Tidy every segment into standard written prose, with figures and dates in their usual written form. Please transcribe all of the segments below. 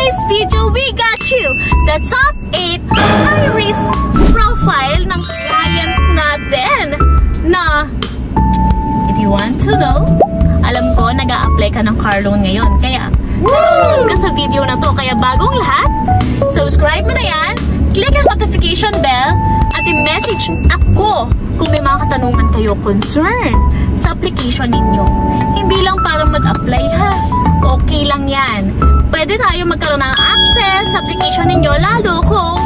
today's video, we got you the top 8 high-risk profile ng clients natin na, if you want to know, alam ko nag-a-apply ka ng car loan ngayon. Kaya, nanonood ka sa video na to. Kaya bagong lahat, subscribe mo na yan, click ang notification bell, at i-message ako kung may mga katanungan kayo concern sa application ninyo. Hindi lang para mag-apply ha. Okay lang yan. Pwede tayo magkaroon ng access sa application ninyo, lalo kung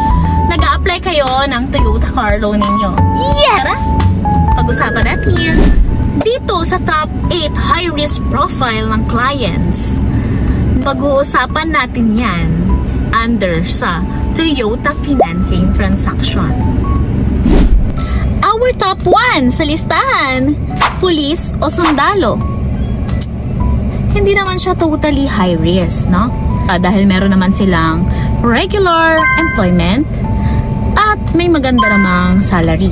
nag-a-apply kayo ng Toyota car loan ninyo. Yes! Tara, pag-usapan natin dito sa top 8 high-risk profile ng clients. Pag-uusapan natin yan under sa Toyota financing transaction. Our top 1 sa listahan, pulis o sundalo. Hindi naman siya totally high risk, no? Dahil meron naman silang regular employment at may maganda namang salary.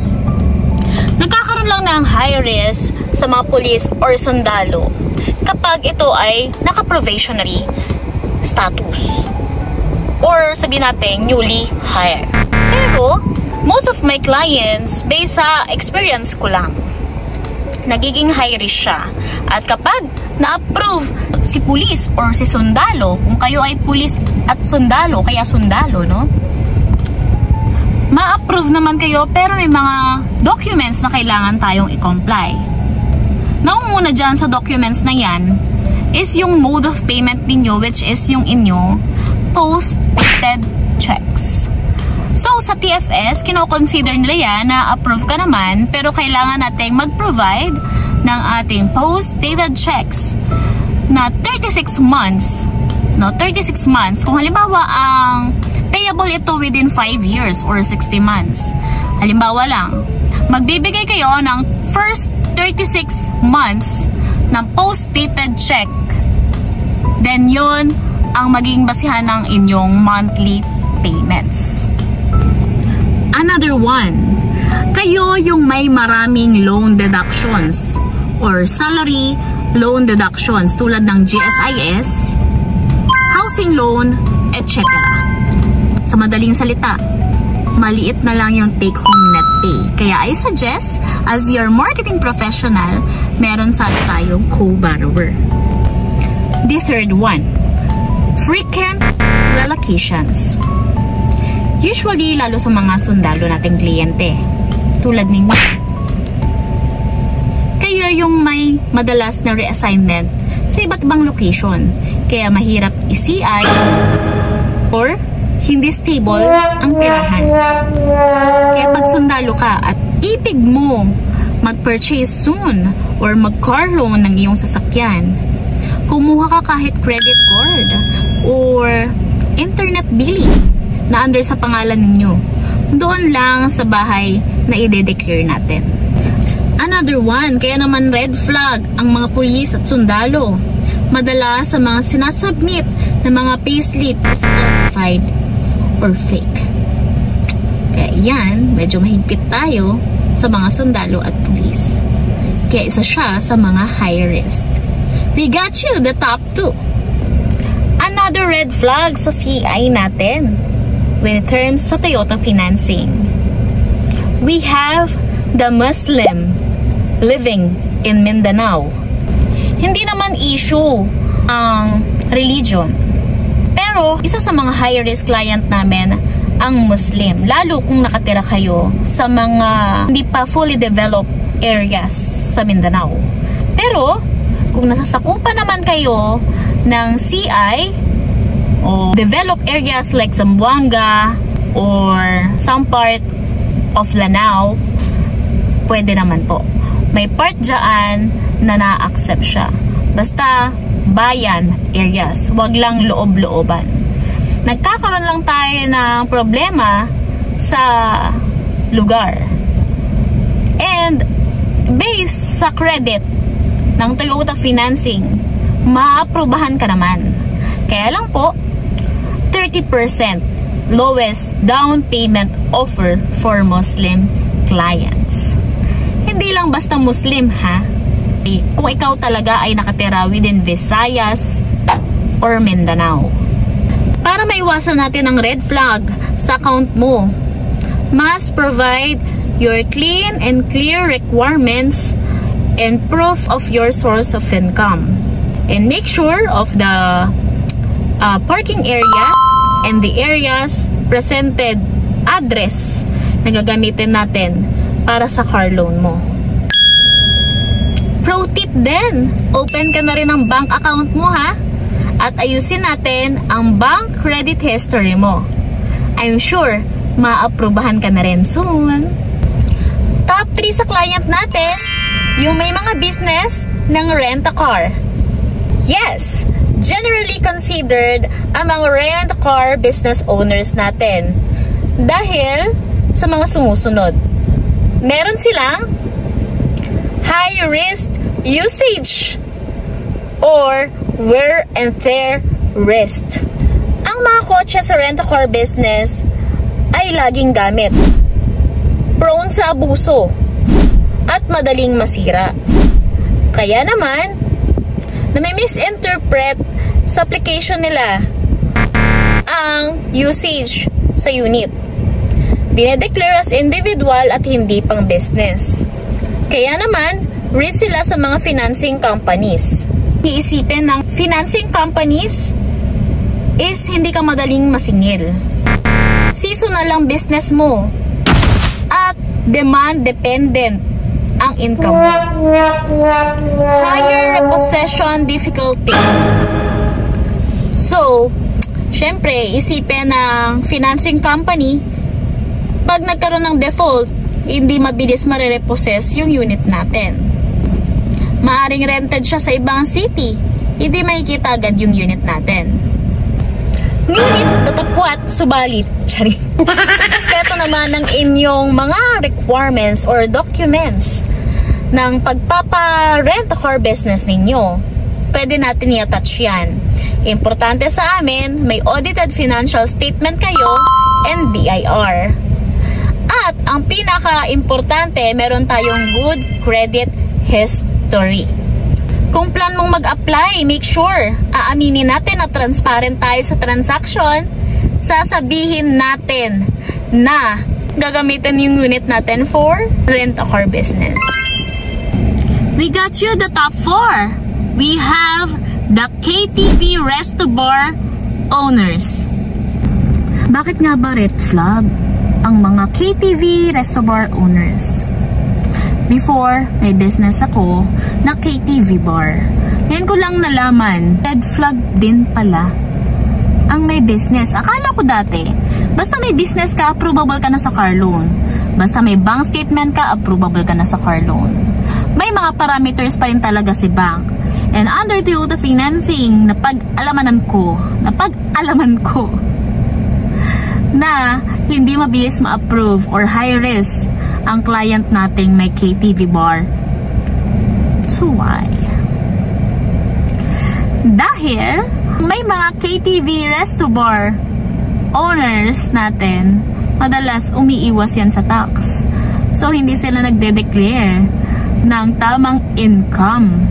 Nagkakaroon lang ng high risk sa mga pulis or sundalo kapag ito ay naka-probationary status or sabihin natin newly hired. Pero most of my clients, based sa experience ko lang, nagiging high risk siya. At kapag na-approve si pulis or si sundalo, kung kayo ay pulis at sundalo, kaya sundalo, no? Ma-approve naman kayo, pero may mga documents na kailangan tayong i-comply. Naunguna dyan sa documents na yan is yung mode of payment ninyo, which is yung inyo post-dated checks. So, sa TFS, kino-consider nila yan na approve ka naman, pero kailangan nating mag-provide ng ating post-dated checks na 36 months. No, 36 months. Kung halimbawa, ang payable ito within 5 years or 60 months. Halimbawa lang, magbibigay kayo ng first 36 months ng post-dated check. Then, yun ang maging basihan ng inyong monthly payments. Another one, kayo yung may maraming loan deductions or salary loan deductions tulad ng GSIS, housing loan, etc. Sa madaling salita, maliit na lang yung take-home net pay. Kaya I suggest, as your marketing professional, meron sana tayong co-borrower. The third one, frequent relocations. Usually, lalo sa mga sundalo nating kliyente, tulad ninyo, kayo yung may madalas na reassignment sa iba't ibang location. Kaya mahirap i-CI or hindi stable ang tirahan. Kaya pag sundalo ka at ibig mo mag-purchase soon or mag-car loan ng iyong sasakyan, kumuha ka kahit credit card or internet billing na under sa pangalan ninyo, doon lang sa bahay na i-declare natin. Another one, kaya naman red flag ang mga pulis at sundalo. Madalas sa mga sinasubmit na mga payslip is falsified or fake. Kaya yan, medyo mahigpit tayo sa mga sundalo at pulis. Kaya isa siya sa mga high risk. We got you the top 2. Another red flag sa CI natin when it terms sa Toyota financing. We have the Muslim living in Mindanao. Hindi naman issue ang religion. Pero isa sa mga high-risk client namin ang Muslim. Lalo kung nakatira kayo sa mga hindi pa fully developed areas sa Mindanao. Pero kung nasasakupan naman kayo ng CI o developed areas like Zamboanga or some part of Lanao, pwede naman po. May part dyan na na-accept siya. Basta bayan areas, wag lang loob-looban. Nagkakaroon lang tayo ng problema sa lugar. And based sa credit ng Toyota financing, maaprubahan ka naman. Kaya lang po, 30% lowest down payment offer for Muslim clients. Hindi lang basta Muslim ha. Kung ikaw talaga ay nakatira within Visayas or Mindanao. Para maiwasan natin ang red flag sa account mo, must provide your clean and clear requirements and proof of your source of income. And make sure of the parking area and the area's presented address na gagamitin natin para sa car loan mo. Pro tip din, open ka na rin ang bank account mo ha, at ayusin natin ang bank credit history mo. I'm sure maaprubahan ka na rin soon. Top 3 sa client natin, yung may mga business ng rent-a-car. Yes, generally considered ang mga rent-a-car business owners natin. Dahil sa mga sumusunod. Meron silang high risk usage or wear and tear risk. Ang mga kotse sa rent-a-car business ay laging gamit, prone sa abuso, at madaling masira. Kaya naman, na may misinterpret sa application nila ang usage sa unit. Dinedeclare as individual at hindi pang business. Kaya naman, risk sila sa mga financing companies. Iisipin ng financing companies is hindi ka madaling masingil. Seasonal lang business mo at demand dependent ang income mo. Higher repossession difficulty. So, syempre, isipin ng financing company, pag nagkaroon ng default, hindi mabilis marirepossess yung unit natin. Maaring rented siya sa ibang city, hindi makikita agad yung unit natin. Ngunit, tutupwat, subalit, charing. Ito naman ang inyong mga requirements or documents ng pagpapa-rent-a-car business ninyo. Pwede natin i-attach yan. Importante sa amin, may audited financial statement kayo and BIR. At ang pinaka-importante, meron tayong good credit history. Kung plan mong mag-apply, make sure aaminin natin na transparent tayo sa transaction. Sasabihin natin na gagamitin yung unit natin for rent-a-car business. We got you the top 4. We have the KTV Resto Bar owners. Bakit nga ba red flag ang mga KTV Resto Bar owners? Before, may business ako na KTV bar. Ngayon ko lang nalaman, red flag din pala ang may business. Akala ko dati, basta may business ka, approvable ka na sa car loan. Basta may bank statement ka, approvable ka na sa car loan. May mga parameters pa rin talaga si bank. And under Toyota Financing, napag-alaman ko na hindi mabilis ma-approve or high risk ang client nating may KTV bar. So why? Dahil may mga KTV resto bar owners natin, madalas umiiwas yan sa tax. So hindi sila nagde-declare ng tamang income.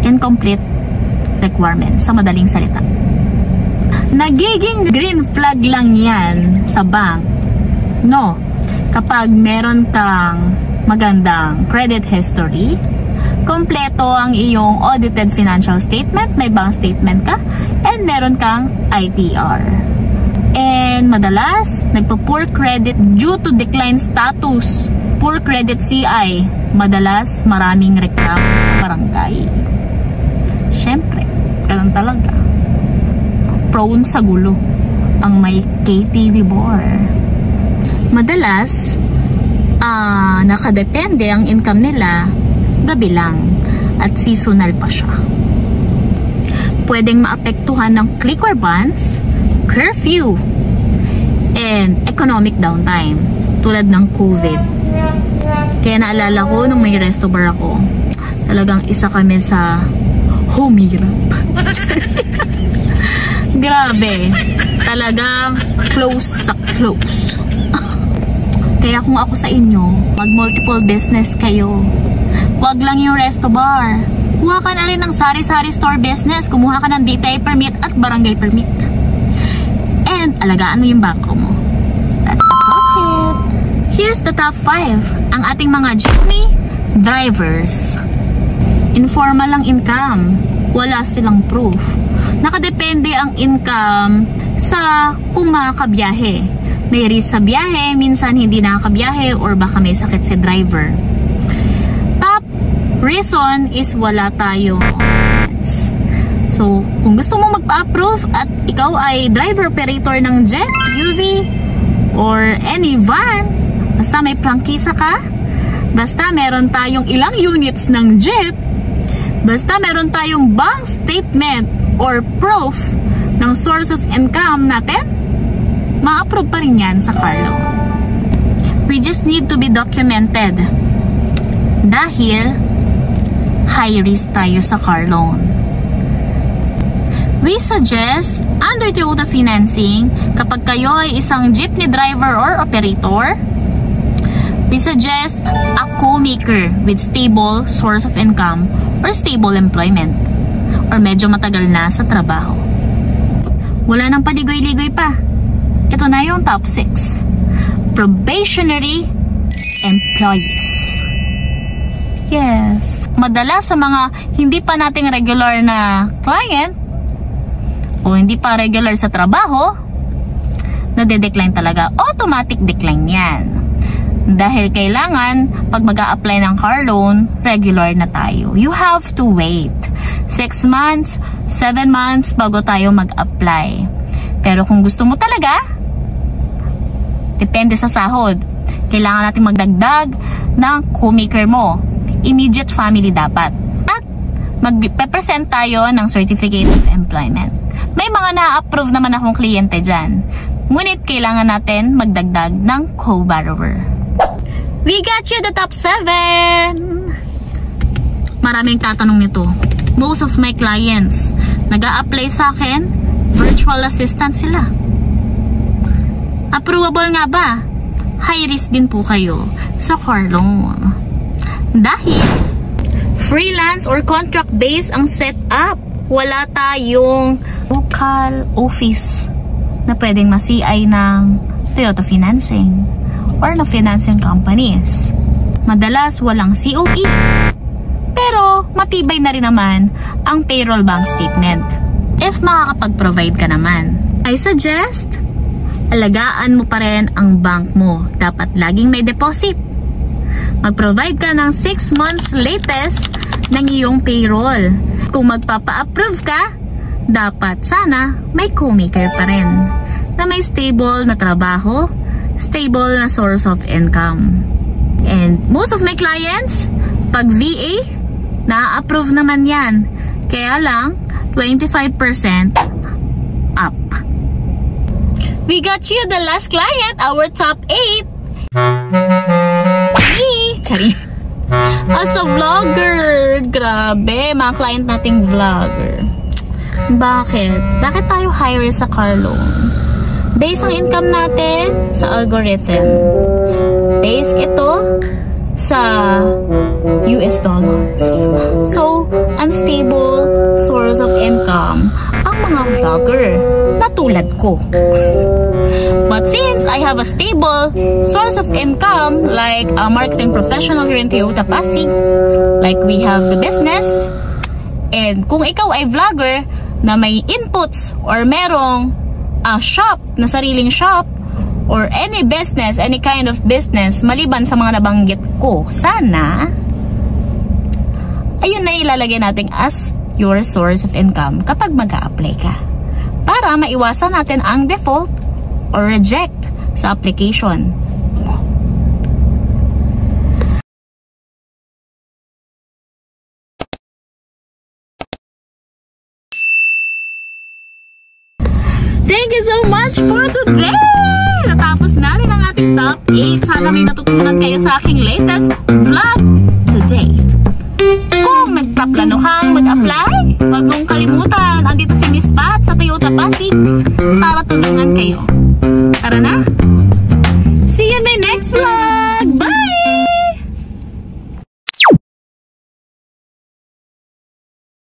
Incomplete requirement, sa madaling salita. Nagiging green flag lang yan sa bank, no? Kapag meron kang magandang credit history, kompleto ang iyong audited financial statement, may bank statement ka, and meron kang ITR. And madalas, nagpo-poor credit due to decline status, poor credit CI, madalas maraming reklamo sa barangay. Syempre, ganun talaga. Prone sa gulo ang may KTV bar. Madalas, nakadepende ang income nila gabi lang at seasonal pa siya. Pwedeng maapektuhan ng click or bans, curfew, and economic downtime tulad ng COVID. Kaya naalala ko nung may resto bar ako, talagang isa kami sa humirap. Grabe, talagang close sa close. Kaya kung ako sa inyo, mag-multiple business kayo. Wag lang yung resto bar. Kuha ka na rin ng sari-sari store business. Kumuha ka ng DTI permit at barangay permit. alagaan mo yung bangko mo. That's the pro tip. Here's the top 5. Ang ating mga jeepney drivers. Informal lang income. Wala silang proof. Nakadepende ang income sa kung makakabiyahe. May risk sa biyahe, minsan hindi nakakabiyahe, or baka may sakit si driver. Top reason is wala tayong documents. So, kung gusto mo magpa-approve at ikaw ay driver-operator ng jet, UV, or any van, basta may prangkisa ka, basta meron tayong ilang units ng jeep, basta meron tayong bank statement or proof ng source of income natin, ma-approve pa rin yan sa car loan. We just need to be documented. Dahil high risk tayo sa car loan. We suggest, under Toyota Financing, kapag kayo ay isang jeepney driver or operator, we suggest a co-maker with stable source of income or stable employment, or medyo matagal na sa trabaho. Wala nang paligoy-ligoy pa. Ito na yung top 6. Probationary employees. Yes. Madalas sa mga hindi pa nating regular na client o hindi pa regular sa trabaho, nade-decline talaga. Automatic decline yan. Dahil kailangan, pag mag-a-apply ng car loan, regular na tayo. You have to wait 6 months, 7 months bago tayo mag-apply. Pero kung gusto mo talaga, depende sa sahod. Kailangan natin magdagdag ng co-maker mo. Immediate family dapat. At magpe-present tayo ng Certificate of Employment. May mga na-approve naman akong kliyente dyan. Ngunit kailangan natin magdagdag ng co-borrower. We got you the top 7! Maraming tatanong nito. Most of my clients, nag-a-apply sa akin, virtual assistant sila. Approvable nga ba? High risk din po kayo sa car loan. Dahil freelance or contract based ang setup. Wala tayong local office na pwedeng ma-CI ng Toyota Financing or na financing companies. Madalas walang COE. Pero matibay na rin naman ang payroll bank statement if makakapag-provide ka naman. I suggest, alagaan mo pa rin ang bank mo. Dapat laging may deposit. Mag-provide ka ng 6 months latest ng iyong payroll. Kung magpapa-approve ka, dapat sana may co-maker pa rin na may stable na trabaho, stable na source of income. And most of my clients, pag VA, na-approve naman yan. Kaya lang, 25% up. We got you the last client, our top 8. Chari. As a vlogger, grabe, mga client nating vlogger. Bakit? Bakit tayo high risk sa car loan? Base ang income natin sa algorithm. Base ito sa US dollars. So, unstable source of income ang mga vlogger na tulad ko. But since I have a stable source of income, like a marketing professional here in Toyota Pasig, like we have the business, and kung ikaw ay vlogger na may inputs or merong shop na sariling shop, or any business, any kind of business, maliban sa mga nabanggit ko, sana, ayun na ilalagay natin as your source of income kapag mag-a-apply ka. Para maiwasan natin ang default or reject sa application. Thank you so much for today! Natapos na rin ang ating top 8. Sana may natutunan kayo sa aking latest vlog today. Kung nagpaplano kang mag-apply, huwag mong kalimutan, andito si Miss Pat sa Toyota Pasig para tulungan kayo. Tara na!